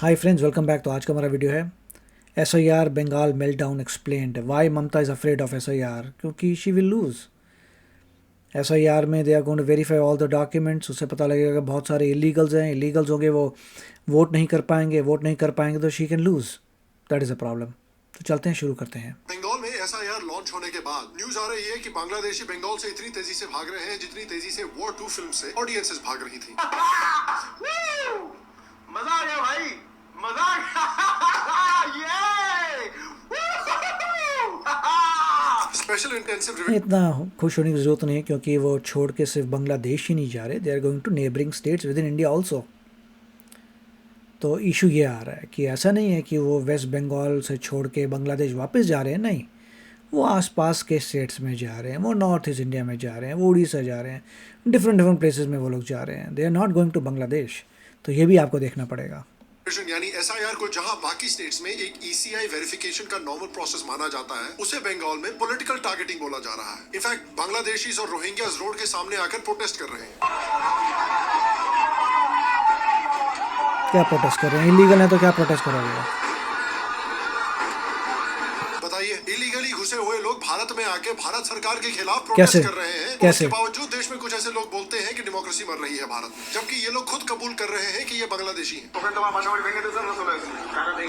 Hi friends, welcome back. तो आज का हमारा वीडियो है SIR Bengal meltdown explained why Mamata is afraid of SIR, क्योंकि शी विल लूज़। SIR में they are going to verify all the documents. उससे पता लगेगा कि बहुत सारे इलीगल्स हैं, इलीगल्स होंगे, वो वोट नहीं कर पाएंगे तो she can lose. That is a problem. तो चलते हैं, शुरू करते हैं। बंगाल में SIR लॉन्च होने के बाद न्यूज आ रही है कि बांग्लादेशी बंगाल से इतनी तेजी से भाग रहे हैं जितनी तेजी से वॉर 2 फिल्म से ऑडियंसेस भाग रही थी। मजा आ गया भाई, मजा आ गया। स्पेशल इंटेंसिव इतना खुश होने की ज़रूरत नहीं है, क्योंकि वो छोड़ के सिर्फ बांग्लादेश ही नहीं जा रहे, they are going to neighbouring states within India also. तो इशू ये आ रहा है कि ऐसा नहीं है कि वो वेस्ट बंगाल से छोड़ के बांग्लादेश वापस जा रहे हैं, नहीं, वो आसपास के स्टेट्स में जा रहे हैं, वो नॉर्थ ईस्ट इंडिया में जा रहे हैं, वो उड़ीसा जा रहे हैं, डिफरेंट प्लेसेस में वो लोग जा रहे हैं। They are not going to Bangladesh. तो ये भी आपको देखना पड़ेगा। यानी SIR को जहां बाकी स्टेट्स में एक ECI वेरिफिकेशन का नॉर्मल प्रोसेस माना जाता है, उसे बंगाल में पॉलिटिकल टारगेटिंग बोला जा रहा है। इनफैक्ट बांग्लादेशीज और रोहिंग्यास रोड के सामने आकर प्रोटेस्ट कर रहे हैं। क्या प्रोटेस्ट कर रहे हैं? इलीगल है तो क्या प्रोटेस्ट करोगे? बताइए, इलीगली घुसे हुए लोग भारत में आके भारत सरकार के खिलाफ कैसे? प्रोटेस्ट कर रहे हैं। कैसे? इसके बावजूद देश में कुछ ऐसे लोग बोलते हैं कि डेमोक्रेसी मर रही है भारत में, जबकि ये लोग खुद कबूल कर रहे हैं कि ये बांग्लादेशी हैं।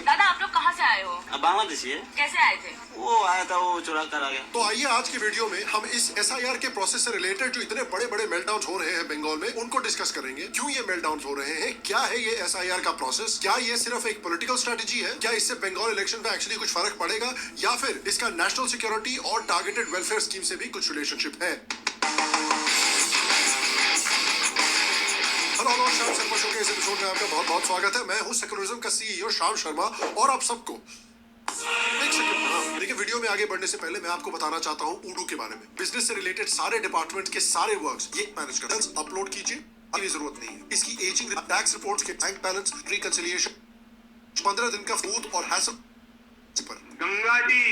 दादा, आप लोग कहाँ से आए हो? बांग्लादेशी है। कैसे आए थे? वो आया था, वो चुरा कर आ गया। तो आइए आज की वीडियो में हम इस SIR के प्रोसेस से रिलेटेड जो इतने बड़े बड़े मेल्टडाउन हो रहे हैं बंगाल में, उनको डिस्कस करेंगे। क्यों ये मेल्टडाउन हो रहे हैं, क्या है ये SIR का प्रोसेस, क्या ये सिर्फ एक पॉलिटिकल स्ट्रेटेजी है, क्या इससे बंगाल इलेक्शन पे एक्चुअली कुछ फर्क पड़ेगा, या फिर इसका नेशनल सिक्योरिटी और टारगेटेड वेलफेयर स्कीम से भी कुछ रिलेशनशिप है। हेलो, शाम शर्मा शो के इस एपिसोड में आपका बहुत बहुत स्वागत है। मैं हूं सेकुलरिज्म का CEO शाम शर्मा, और आप सबको एक सेकंड, देखिए, वीडियो में आगे बढ़ने से पहले मैं आपको बताना चाहता हूं उडू के बारे में। बिजनेस से रिलेटेड सारे डिपार्टमेंट के सारे वर्क्स ये मैनेज करता है। अपलोड कीजिए, अभी जरूरत नहीं है। इसकी एजिंग, टैक्स रिपोर्ट्स के बैंक बैलेंस, रिकंसिलिएशन, 15 दिन का फूड और हैसल पर। गंगा जी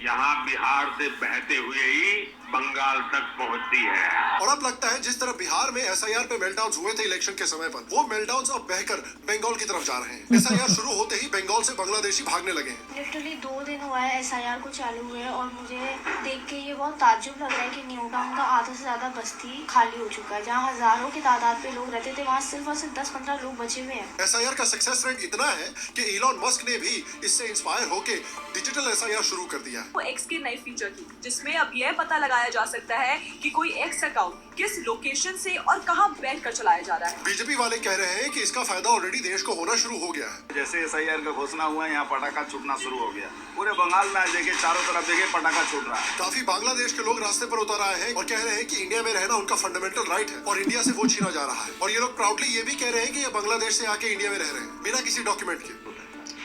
यहाँ बिहार से बहते हुए ही बंगाल तक पहुँचती है। और अब लगता है जिस तरह बिहार में SIR पे मेल्टडाउन हुए थे इलेक्शन के समय पर, वो मेल्टडाउन अब बहकर बंगाल की तरफ जा रहे हैं। SIR शुरू होते ही बंगाल से बांग्लादेशी भागने लगे हैं। लिटरली 2 दिन हुआ है SIR को चालू हुए, और मुझे देख के ये बहुत ताज्जुब लग रहा है कि न्यू टाउन का आधा से ज्यादा बस्ती खाली हो चुका है। जहाँ हजारों की तादाद पे लोग रहते थे, वहाँ सिर्फ और सिर्फ 10-15 लोग बचे हुए हैं। SIR का सक्सेस रेट इतना है कि इलॉन मस्क ने भी इससे इंस्पायर होके डिजिटल SIR शुरू कर दिया है। एक्स के नए फीचर की, जिसमें अब यह पता लगाया जा सकता है कि कोई एक्स अकाउंट किस लोकेशन से और कहां बैठ कर चलाया जा रहा है। बीजेपी वाले कह रहे हैं कि इसका फायदा ऑलरेडी देश को होना शुरू हो गया है। जैसे SIR का घोषणा हुआ, यहाँ पटाखा छूटना शुरू हो गया। पूरे बंगाल में आज देखिए, चारों तरफ देखिए पटाखा छूट रहा है। काफी बांग्लादेश के लोग रास्ते पर उतर आए हैं और कह रहे हैं कि इंडिया में रहना उनका फंडामेंटल राइट है और इंडिया से वो छीना जा रहा है। और ये लोग प्राउडली ये भी कह रहे हैं कि ये बांग्लादेश से आके इंडिया में रह रहे हैं बिना किसी डॉक्यूमेंट के।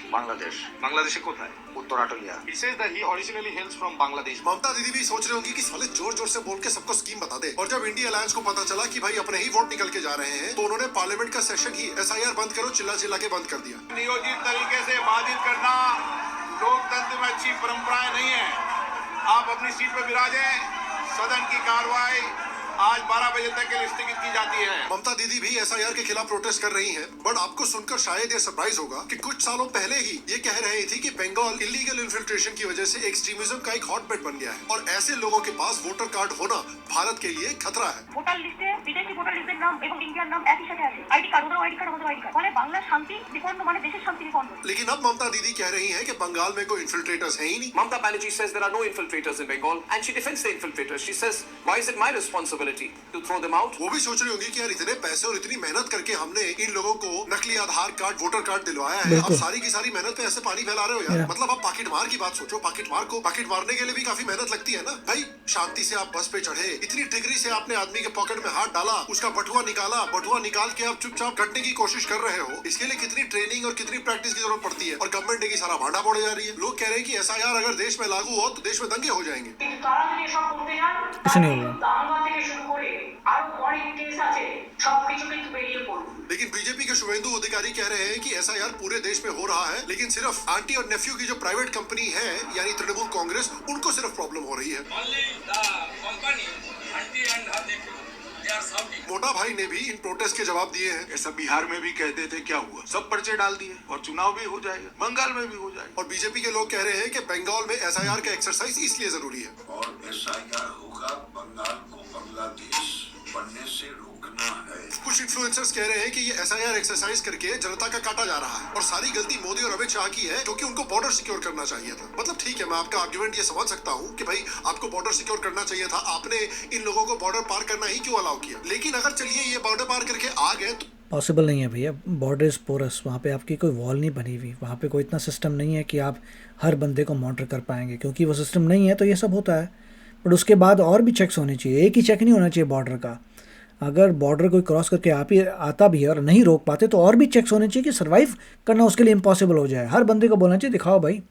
Bangladeshi कोথায়? उत्तराटलिया। He says that he originally hails from Bangladesh. ममता दीदी भी सोच रहे होंगी कि साले जोर जोर से बोल के सबको स्कीम बता दे। और जब इंडिया अलायंस को पता चला कि भाई अपने ही वोट निकल के जा रहे हैं, तो उन्होंने पार्लियामेंट का सेशन ही SIR बंद करो चिल्ला चिल्ला के बंद कर दिया। नियोजित तरीके से बाधित करना लोकतंत्र में अच्छी परंपराएं नहीं है। आप अपनी सीट पर विराजे। सदन की कार्रवाई आज 12 बजे तक के लिए स्थगित की जाती है। ममता दीदी भी SIR के खिलाफ प्रोटेस्ट कर रही हैं, बट आपको सुनकर शायद ये सरप्राइज होगा कि कुछ सालों पहले ही ये कह रही थी कि बंगाल इलीगल इन्फिल्ट्रेशन की वजह से एक्सट्रीमिज्म का एक हॉटबेड बन गया है और ऐसे लोगों के पास वोटर कार्ड होना भारत के लिए खतरा है। ভোটার লিস্টে বিদেশি ভোটার লিস্টের নাম এবং ইন্ডিয়ার নাম একই সাথে আছে। আইডি কার্ড, ওদের আইডি কার্ড, আমাদের আইডি কার্ড, মানে বাংলার শান্তি বিপন্ন, মানে দেশের শান্তি বিপন্ন। लेकिन अब ममता दीदी कह रही हैं कि बंगाल में कोई इन्फिल्ट्रेटर्स है ही नहीं। Mamata Banerjee says there are no infiltrators in Bengal, and she defends the infiltrators. She says, why is it my responsibility to throw them out? वो भी सोच रही होंगी कि यार इतने पैसे और इतनी मेहनत करके हमने इन लोगों को नकली आधार कार्ड, वोटर कार्ड दिलवाया है, अब सारी की सारी मेहनत पे ऐसे पानी फैला रहे हो यार। मतलब आप पाकिट मार की बात सोचो। पाकिट मार को पाकिट मारने के लिए भी काफी मेहनत लगती है ना भाई। शांति से आप बस पे चढ़े, इतनी डिग्री से आपने आदमी के पॉकेट में हाथ डाला, उसका बटुआ निकाला, बटुआ निकाल के आप चुपचाप कटने की कोशिश कर रहे हो। इसके लिए कितनी ट्रेनिंग और कितनी प्रैक्टिस की जरूरत पड़ती है और गवर्नमेंट ने की सारा भांडा फोड़े जा रही है। लोग कह रहे हैं कि SIR अगर देश में लागू हो तो देश में दंगे हो जाएंगे। कुछ नहीं होगा। लेकिन बीजेपी के शुभेंदु अधिकारी कह रहे हैं कि SIR पूरे देश में हो रहा है, लेकिन सिर्फ आंटी और नेफ्यू की जो प्राइवेट कंपनी है यानी तृणमूल कांग्रेस, उनको सिर्फ प्रॉब्लम हो रही है। मोटा भाई ने भी इन प्रोटेस्ट के जवाब दिए हैं। ऐसा बिहार में भी कहते थे, क्या हुआ? सब पर्चे डाल दिए और चुनाव भी हो जाएगा, बंगाल में भी हो जाएगा। और बीजेपी के लोग कह रहे हैं कि बंगाल में एसआईआर का एक्सरसाइज इसलिए जरूरी है। और एसआईआर होगा, बंगाल को बांग्लादेश बनने से रोकना है। कुछ इन्फ्लुएंसर्स कह रहे हैं कि ये एसआईआर एक्सरसाइज करके जनता का काटा जा रहा है और सारी गलती मोदी और अमित शाह की है क्योंकि उनको बॉर्डर सिक्योर करना चाहिए था। मतलब ठीक है, मैं आपका आर्गुमेंट ये समझ सकता हूँ कि भाई आपको बॉर्डर सिक्योर करना चाहिए था, आपने इन लोगों को बॉर्डर पार करना ही क्यों अलाउ किया? लेकिन अगर चलिए ये बॉर्डर पार करके आ गए तो पॉसिबल नहीं है भैया, बॉर्डर इज़ पोरस, वहाँ पे आपकी कोई वॉल नहीं बनी हुई, वहाँ पे कोई इतना सिस्टम नहीं है कि आप हर बंदे को मॉनिटर कर पाएंगे, क्योंकि वो सिस्टम नहीं है तो ये सब होता है। बट उसके बाद और भी चेक्स होने चाहिए, एक ही चेक नहीं होना चाहिए बॉर्डर का। अगर बॉर्डर कोई क्रॉस करके आता भी है और नहीं रोक पाते तो और भी चेक्स होने चाहिए कि सर्वाइव करना उसके लिए इम्पॉसिबल हो जाए। हर बंदे को बोलना चाहिए दिखाओ भाई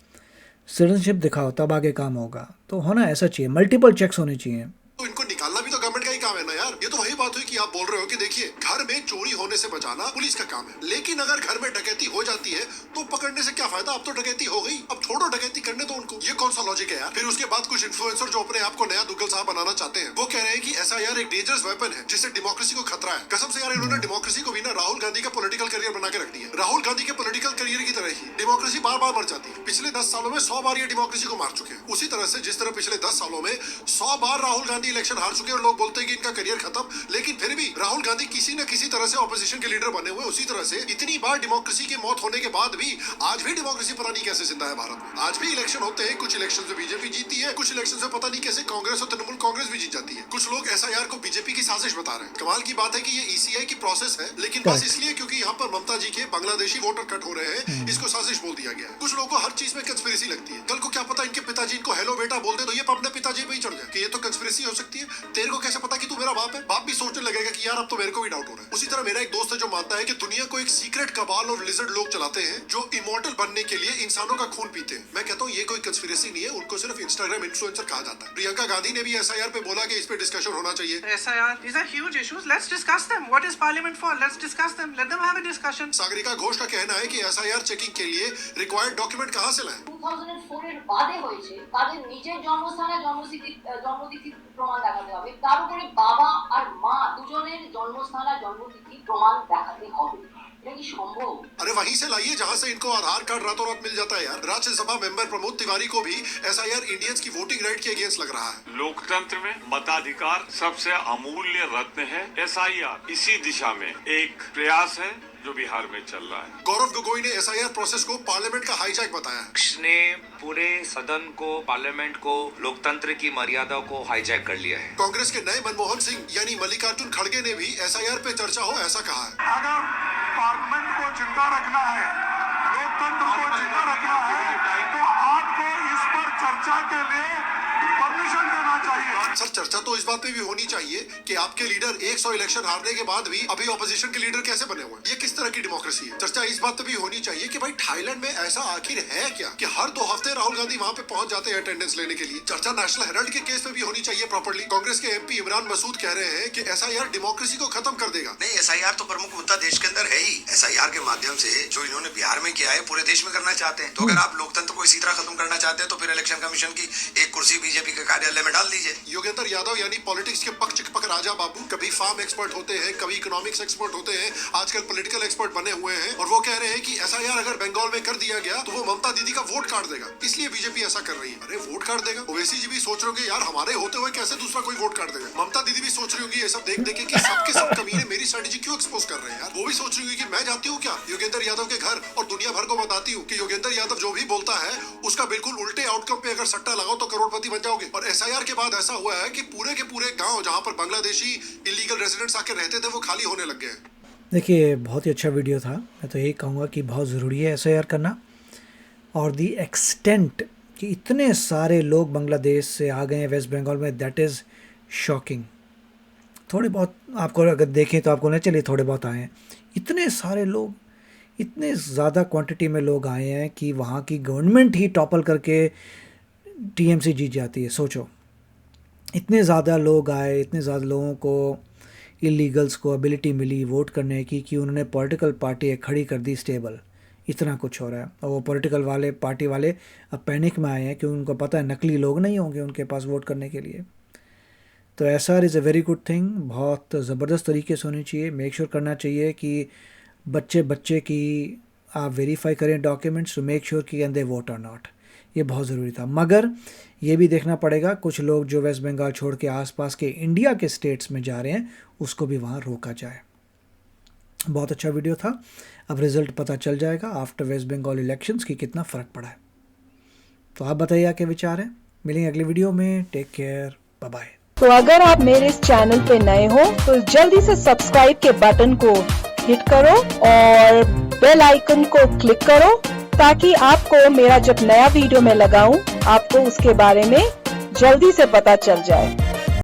सिटीजनशिप दिखाओ, तब आगे काम होगा। तो होना ऐसा चाहिए, मल्टीपल चेक्स होने चाहिए। तो इनको निकालना भी तो गवर्नमेंट का ही काम है ना यार। ये तो वही बात हुई कि आप बोल रहे हो कि देखिए घर में चोरी होने से बचाना पुलिस का काम है, लेकिन अगर घर में डकैती हो जाती है तो पकड़ने से क्या फायदा? अब तो डकैती हो गई, अब छोड़ो डकैती करने तो उनको। ये कौन सा लॉजिक है यार? फिर उसके बाद कुछ इन्फ्लुएंसर जो अपने आप को नया दुग्गल साहब बनाना चाहते हैं वो कह रहे हैं कि एसआईआर एक डेंजरस वेपन है जिससे डेमोक्रेसी को खतरा है। कसम से यार, इन्होंने डेमोक्रेसी को भी ना राहुल गांधी का पॉलिटिकल करियर बना के रख दिया। राहुल गांधी के पॉलिटिकल करियर की तरह ही डेमोक्रेसी बार बार मर जाती है। पिछले 10 सालों में 100 बार ये डेमोक्रेसी को मार चुके हैं। उसी तरह से जिस तरह पिछले 10 सालों में 100 बार राहुल गांधी इलेक्शन हार चुके हैं और लोग बोलते हैं कि इनका करियर खत्म, लेकिन फिर भी राहुल गांधी किसी न किसी तरह से ऑपोजिशन के लीडर बने हुए। उसी तरह से इतनी बार डेमोक्रेसी की मौत होने के बाद भी आज भी डेमोक्रेसी पता नहीं कैसे जिंदा है भारत में। आज भी इलेक्शन होते हैं, कुछ इलेक्शन में बीजेपी जीती है, कुछ इलेक्शन में पता नहीं कैसे कांग्रेस और तृणमूल कांग्रेस भी जीत जाती है। कुछ लोग एसआईआर को बीजेपी की साजिश बता रहे हैं। कमाल की बात है कि ये ईसीआई की प्रोसेस है, लेकिन बस इसलिए क्योंकि यहाँ पर ममता जी के बांग्लादेशी वोटर कट हो रहे हैं, इसको साजिश बोल दिया गया है। कुछ लोगों को हर चीज में कंस्पिरेसी लगती है। कल को क्या पता इनके पिताजी इनको हेलो बेटा बोल दे तो ये अपने पिताजी पे ही चढ़ जाए कि ये तो कंस्पिरेसी हो सकती है। तेरे को कैसे पता कि तू मेरा बाप है? बाप भी सोचने लगेगा कि यार अब तो मेरे को भी डाउट हो रहा है। उसी तरह मेरा एक दोस्त है जो मानता है कि दुनिया को एक सीक्रेट कबाल और लिजर्ड लोग चलाते हैं जो इमॉर्टल बनने के लिए इंसानों का खून पीते हैं। मैं कहता हूँ ये कोई कंस्पिरेसी नहीं है, उनको सिर्फ इंस्टाग्राम इन्फ्लुएंसर कहा जाता है। प्रियंका गांधी ने भी एसआईआर पे बोला कि इस पे डिस्कशन होना चाहिए। SIR, these are huge issues. Let's discuss them. What is Parliament for? Let's discuss them. Let them have a discussion. Sagarika Ghosh का कहना है कि एसआईआर चेकिंग के लिए रिक्वायर्ड डॉक्यूमेंट कहां से लाएं? 2004 এর বাদে হয়েছে, তাদের নিজের জন্মস্থানে জন্মতিথি প্রমাণ দেখাতে হবে, তার উপরে বাবা আর মা দুজনের জন্মস্থান আর জন্মতিথি প্রমাণ দেখাতে হবে। এটা কি সম্ভব? अरे वहीं से लाइए जहां से इनको आधार कार्ड रातों रात मिल जाता है यार। राज्यसभा मेंबर प्रमोद तिवारी को भी एसआईआर इंडियंस की वोटिंग राइट के अगेंस्ट लग रहा है। लोकतंत्र में मताधिकार सबसे अमूल्य रत्न है। एसआईआर इसी दिशा में एक प्रयास है जो बिहार में चल रहा है। गौरव गोगोई ने एसआईआर प्रोसेस को पार्लियामेंट का हाईजैक बताया है। ने पूरे सदन को, पार्लियामेंट को, लोकतंत्र की मर्यादा को हाईजैक कर लिया है। कांग्रेस के नए मनमोहन सिंह यानी मल्लिकार्जुन खड़गे ने भी एसआईआर पे चर्चा हो ऐसा कहा है। अगर पार्लियामेंट को जिंदा रखना है, लोकतंत्र को जिंदा रखना है, तो आपको इस पर चर्चा के लिए परमिशन देना चाहिए। सर चर्चा तो इस बात पे भी होनी चाहिए कि आपके लीडर 100 इलेक्शन हारने के बाद भी अभी ऑपोजिशन के लीडर कैसे बने हुए हैं। ये किस तरह की डेमोक्रेसी है? चर्चा इस बात पे भी होनी चाहिए कि भाई थाईलैंड में ऐसा आखिर है क्या कि हर 2 हफ्ते राहुल गांधी वहां पे पहुंच जाते हैं अटेंडेंस लेने के लिए। चर्चा नेशनल हेराल्ड के केस पे भी होनी चाहिए प्रॉपर्ली। कांग्रेस के एमपी इमरान मसूद कह रहे हैं कि एसआईआर डेमोक्रेसी को खत्म कर देगा। नहीं, एसआईआर तो प्रमुख मुद्दा देश के अंदर है ही। एसआईआर के माध्यम से जो इन्होंने बिहार में किया है पूरे देश में करना चाहते हैं। तो अगर आप लोकतंत्र को इसी तरह खत्म करना चाहते हैं तो फिर इलेक्शन कमीशन की एक कुर्सी बीजेपी के कार्यालय में डाल दीजिए। योगेंद्र यादव यानी पॉलिटिक्स के पक चिकपक राजा बाबू कभी फार्म एक्सपर्ट होते हैं, कभी इकोनॉमिक्स एक्सपर्ट होते हैं, आजकल पॉलिटिकल एक्सपर्ट बने हुए हैं और वो कह रहे हैं कि एसआईआर अगर बंगाल में कर दिया गया तो वो ममता दीदी का वोट काट देगा, इसलिए बीजेपी ऐसा कर रही है। अरे वोट काट देगा? ओवैसी जी भी सोच रहे होंगे यार हमारे होते हुए कैसे दूसरा कोई वोट काट देगा। ममता दीदी भी सोच रही होंगी ये सब देख देख के कि सबके सब कमीने मेरी स्ट्रेटेजी क्यों एक्सपोज कर रहे हैं यार। वो भी सोच रही होंगी कि मैं जाती हूँ क्या योगेंद्र यादव के घर और दुनिया भर को बताती हूँ कि योगेंद्र यादव जो भी बोलता है उसका बिल्कुल उल्टे आउटकम पे अगर सट्टा लगाओ तो करोड़पति बन जाओगे। और एसआईआर के बाद ऐसा हुआ है कि पूरे के पूरे गांव जहां पर बांग्लादेशी इलीगल रेजिडेंट्स आके रहते थे वो खाली होने लग गए हैं। देखिए बहुत ही अच्छा वीडियो था। मैं तो यही कहूँगा कि बहुत ज़रूरी है एसआईआर करना, और दी एक्सटेंट कि इतने सारे लोग बांग्लादेश से आ गए हैं वेस्ट बंगाल में, दैट इज़ शॉकिंग। थोड़े बहुत आपको अगर देखें तो आपको नहीं चलिए थोड़े बहुत आए हैं, इतने सारे लोग, इतने ज़्यादा क्वांटिटी में लोग आए हैं कि वहाँ की गवर्नमेंट ही टॉपल करके टीएमसी जीत जाती है। सोचो इतने ज़्यादा लोग आए, इतने ज़्यादा लोगों को, इलीगल्स को एबिलिटी मिली वोट करने की कि उन्होंने पॉलिटिकल पार्टी खड़ी कर दी स्टेबल। इतना कुछ हो रहा है और वो पॉलिटिकल वाले पार्टी वाले अब पैनिक में आए हैं क्योंकि उनको पता है नकली लोग नहीं होंगे उनके पास वोट करने के लिए। तो SR is a very good thing, बहुत ज़बरदस्त तरीके से होनी चाहिए। मेक श्योर करना चाहिए कि बच्चे की आप वेरीफाई करें डॉक्यूमेंट्स टू मेक श्योर कि कैन दे वोट और नॉट। ये बहुत ज़रूरी था। मगर ये भी देखना पड़ेगा कुछ लोग जो वेस्ट बंगाल छोड़ के आसपास के इंडिया के स्टेट्स में जा रहे हैं उसको भी वहाँ रोका जाए। बहुत अच्छा वीडियो था। अब रिज़ल्ट पता चल जाएगा आफ्टर वेस्ट बंगाल इलेक्शंस की कितना फ़र्क पड़ा है। तो आप बताइए क्या विचार है। मिलेंगे अगले वीडियो में। Take care, bye bye. तो अगर आप मेरे इस चैनल पे नए हो तो जल्दी से सब्सक्राइब के बटन को हिट करो और बेल आइकन को क्लिक करो ताकि आपको मेरा जब नया वीडियो मैं लगाऊं आपको उसके बारे में जल्दी से पता चल जाए।